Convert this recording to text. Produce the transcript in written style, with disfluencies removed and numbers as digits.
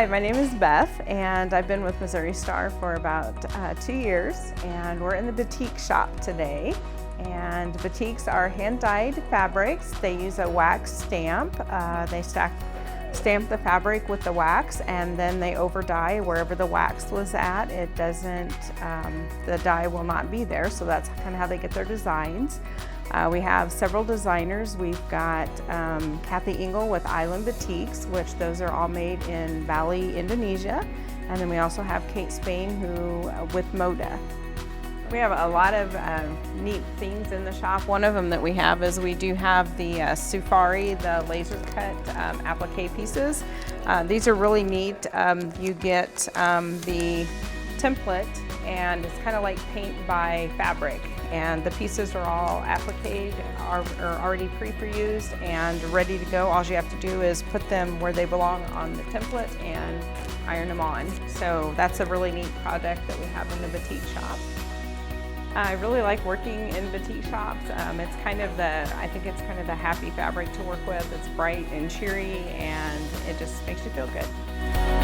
Hi, my name is Beth, and I've been with Missouri Star for about 2 years, and we're in the Batik shop today. And batiks are hand-dyed fabrics. They use a wax stamp. They stamp the fabric with the wax, and then they over dye wherever the wax was at. It doesn't, the dye will not be there, so that's kind of how they get their designs. We have several designers. We've got Kathy Engel with Island Batiks, which those are all made in Bali, Indonesia. And then we also have Kate Spain with Moda. We have a lot of neat things in the shop. One of them that we have is we do have the Sufari, the laser cut applique pieces. These are really neat. You get the template, and it's kind of like paint by fabric. And the pieces are all appliqued, are already pre-used and ready to go. All you have to do is put them where they belong on the template and iron them on. So that's a really neat project that we have in the Batik shop. I really like working in Batik shops. It's kind of I think it's kind of the happy fabric to work with. It's bright and cheery, and it just makes you feel good.